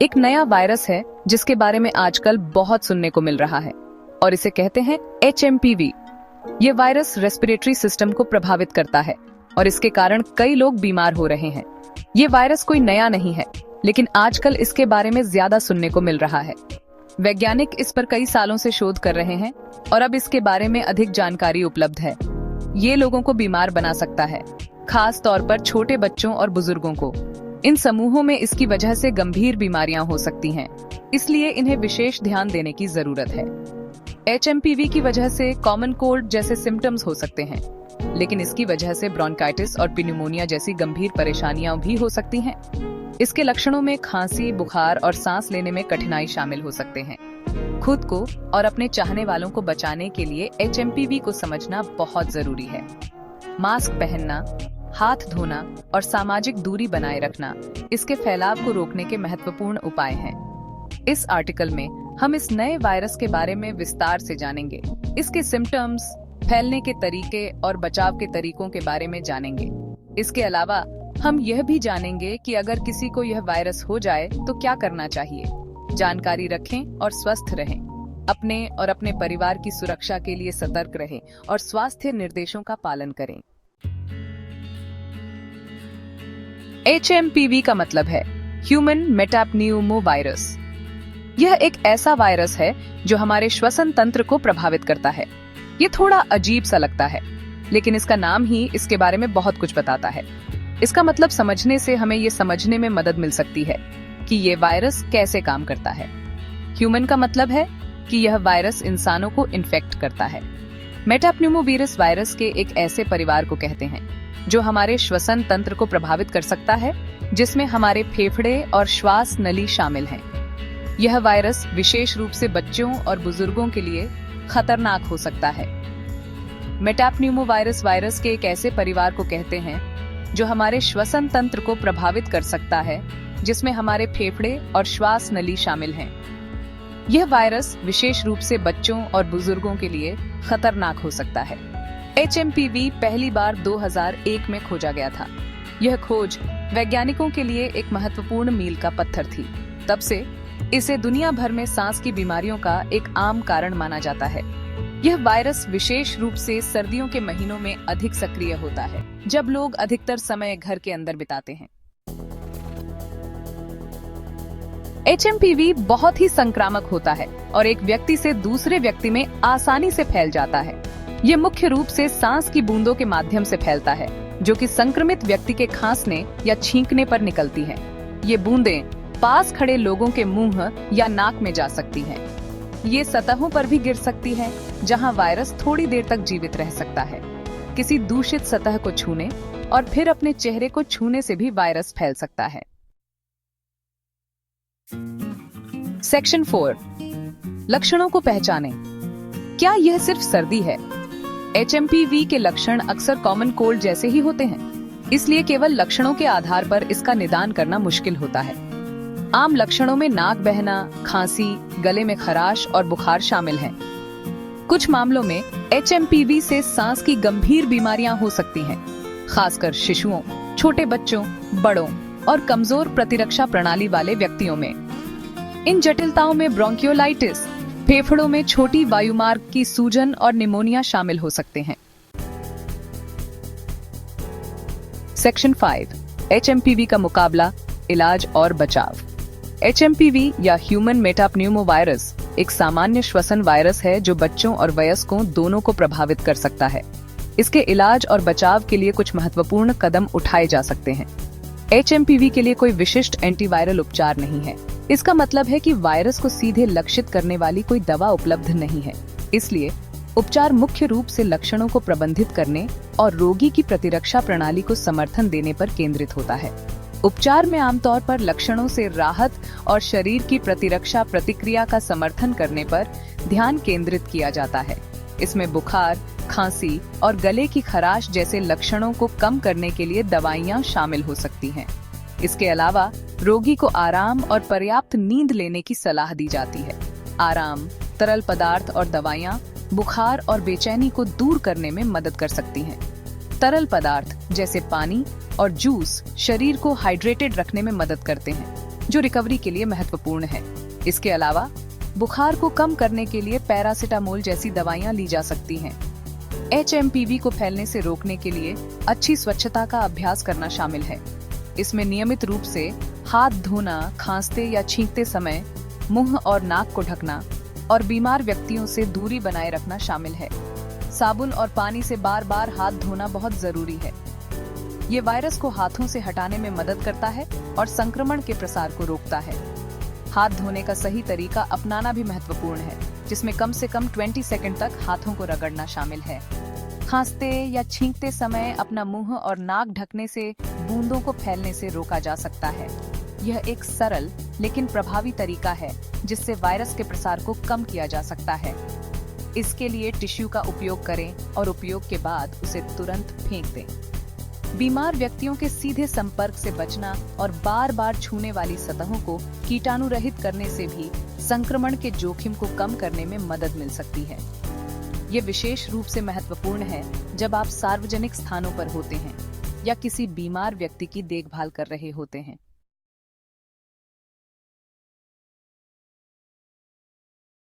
एक नया वायरस है जिसके बारे में आजकल बहुत सुनने को मिल रहा है और इसे कहते हैं HMPV। ये वायरस रेस्पिरेटरी सिस्टम को प्रभावित करता है और इसके कारण कई लोग बीमार हो रहे हैं। ये वायरस कोई नया नहीं है, लेकिन आजकल इसके बारे में ज्यादा सुनने को मिल रहा है। वैज्ञानिक इस पर कई सालों से शोध कर रहे हैं और अब इसके बारे में अधिक जानकारी उपलब्ध है। ये लोगों को बीमार बना सकता है, खास तौर पर छोटे बच्चों और बुजुर्गों को। इन समूहों में इसकी वजह से गंभीर बीमारियां हो सकती हैं, इसलिए इन्हें विशेष ध्यान देने की जरूरत है। HMPV की वजह से कॉमन कोल्ड जैसे सिम्टम्स हो सकते हैं, लेकिन इसकी वजह से ब्रोंकाइटिस और पिन्यूमोनिया जैसी गंभीर परेशानियां भी हो सकती हैं। इसके लक्षणों में खांसी, बुखार और सांस लेने में कठिनाई शामिल हो सकते हैं। खुद को और अपने चाहने वालों को बचाने के लिए HMPV को समझना बहुत जरूरी है। मास्क पहनना, हाथ धोना और सामाजिक दूरी बनाए रखना इसके फैलाव को रोकने के महत्वपूर्ण उपाय हैं। इस आर्टिकल में हम इस नए वायरस के बारे में विस्तार से जानेंगे। इसके सिम्टम्स, फैलने के तरीके और बचाव के तरीकों के बारे में जानेंगे। इसके अलावा हम यह भी जानेंगे कि अगर किसी को यह वायरस हो जाए तो क्या करना चाहिए। जानकारी रखें और स्वस्थ रहें। अपने और अपने परिवार की सुरक्षा के लिए सतर्क रहें और स्वास्थ्य निर्देशों का पालन करें। HMPV का मतलब है ह्यूमन मेटाप्न्यूमोवायरस। यह एक ऐसा वायरस है जो हमारे श्वसन तंत्र को प्रभावित करता है। ये थोड़ा अजीब सा लगता है, लेकिन इसका नाम ही इसके बारे में बहुत कुछ बताता है। इसका मतलब समझने से हमें ये समझने में मदद मिल सकती है कि ये वायरस कैसे काम करता है। ह्यूमन का मतलब है कि यह वायरस इंसानों को इन्फेक्ट करता है। मेटाप्न्यूमोवीरस वायरस के एक ऐसे परिवार को कहते हैं जो हमारे श्वसन तंत्र को प्रभावित कर सकता है, जिसमें हमारे फेफड़े और श्वास नली शामिल हैं। यह वायरस विशेष रूप से बच्चों और बुजुर्गों के लिए खतरनाक हो सकता है। मेटाप्न्यूमोवायरस वायरस के एक ऐसे परिवार को कहते हैं जो हमारे श्वसन तंत्र को प्रभावित कर सकता है, जिसमें हमारे फेफड़े और श्वास नली शामिल हैं। यह वायरस विशेष रूप से बच्चों और बुजुर्गों के लिए खतरनाक हो सकता है। HMPV पहली बार 2001 में खोजा गया था। यह खोज वैज्ञानिकों के लिए एक महत्वपूर्ण मील का पत्थर थी। तब से इसे दुनिया भर में सांस की बीमारियों का एक आम कारण माना जाता है। यह वायरस विशेष रूप से सर्दियों के महीनों में अधिक सक्रिय होता है, जब लोग अधिकतर समय घर के अंदर बिताते हैं। HMPV बहुत ही संक्रामक होता है और एक व्यक्ति से दूसरे व्यक्ति में आसानी से फैल जाता है। ये मुख्य रूप से सांस की बूंदों के माध्यम से फैलता है, जो कि संक्रमित व्यक्ति के खांसने या छींकने पर निकलती हैं। ये बूंदें पास खड़े लोगों के मुंह या नाक में जा सकती हैं। ये सतहों पर भी गिर सकती है, जहां वायरस थोड़ी देर तक जीवित रह सकता है। किसी दूषित सतह को छूने और फिर अपने चेहरे को छूने से भी वायरस फैल सकता है। सेक्शन 4, लक्षणों को पहचानें। क्या यह सिर्फ सर्दी है? HMPV के लक्षण अक्सर कॉमन कोल्ड जैसे ही होते हैं, इसलिए केवल लक्षणों के आधार पर इसका निदान करना मुश्किल होता है। आम लक्षणों में नाक बहना, खांसी, गले में खराश और बुखार शामिल हैं। कुछ मामलों में HMPV से सांस की गंभीर बीमारियां हो सकती हैं, खासकर शिशुओं, छोटे बच्चों, बड़ों और कमजोर प्रतिरक्षा प्रणाली वाले व्यक्तियों में। इन जटिलताओं में ब्रोंकियोलाइटिस, फेफड़ों में छोटी वायुमार्ग की सूजन और निमोनिया शामिल हो सकते हैं। सेक्शन 5, HMPV का मुकाबला, इलाज और बचाव। HMPV या ह्यूमन मेटाप्न्यूमोवायरस एक सामान्य श्वसन वायरस है जो बच्चों और वयस्कों दोनों को प्रभावित कर सकता है। इसके इलाज और बचाव के लिए कुछ महत्वपूर्ण कदम उठाए जा सकते हैं। HMPV के लिए कोई विशिष्ट एंटीवायरल उपचार नहीं है। इसका मतलब है कि वायरस को सीधे लक्षित करने वाली कोई दवा उपलब्ध नहीं है। इसलिए उपचार मुख्य रूप से लक्षणों को प्रबंधित करने और रोगी की प्रतिरक्षा प्रणाली को समर्थन देने पर केंद्रित होता है। उपचार में आमतौर पर लक्षणों से राहत और शरीर की प्रतिरक्षा प्रतिक्रिया का समर्थन करने पर ध्यान केंद्रित किया जाता है। इसमें बुखार, खांसी और गले की खराश जैसे लक्षणों को कम करने के लिए दवाइयां शामिल हो सकती हैं। इसके अलावा रोगी को आराम और पर्याप्त नींद लेने की सलाह दी जाती है। आराम, तरल पदार्थ और दवाइयां बुखार और बेचैनी को दूर करने में मदद कर सकती हैं। तरल पदार्थ जैसे पानी और जूस शरीर को हाइड्रेटेड रखने में मदद करते हैं। जो रिकवरी के लिए महत्वपूर्ण है। इसके अलावा बुखार को कम करने के लिए पैरासिटामोल जैसी दवाइयां ली जा सकती हैं। HMPV को फैलने से रोकने के लिए अच्छी स्वच्छता का अभ्यास करना शामिल है। इसमें नियमित रूप से हाथ धोना, खांसते या छींकते समय मुंह और नाक को ढकना और बीमार व्यक्तियों से दूरी बनाए रखना शामिल है। साबुन और पानी से बार बार हाथ धोना बहुत जरूरी है। ये वायरस को हाथों से हटाने में मदद करता है और संक्रमण के प्रसार को रोकता है। हाथ धोने का सही तरीका अपनाना भी महत्वपूर्ण है, जिसमें कम से कम 20 सेकंड तक हाथों को रगड़ना शामिल है। खांसते या छींकते समय अपना मुंह और नाक ढकने से बूंदों को फैलने से रोका जा सकता है। यह एक सरल लेकिन प्रभावी तरीका है जिससे वायरस के प्रसार को कम किया जा सकता है। इसके लिए टिश्यू का उपयोग करें और उपयोग के बाद उसे तुरंत फेंक दें। बीमार व्यक्तियों के सीधे संपर्क से बचना और बार बार छूने वाली सतहों को कीटाणु रहित करने से भी संक्रमण के जोखिम को कम करने में मदद मिल सकती है। ये विशेष रूप से महत्वपूर्ण है जब आप सार्वजनिक स्थानों पर होते हैं या किसी बीमार व्यक्ति की देखभाल कर रहे होते हैं।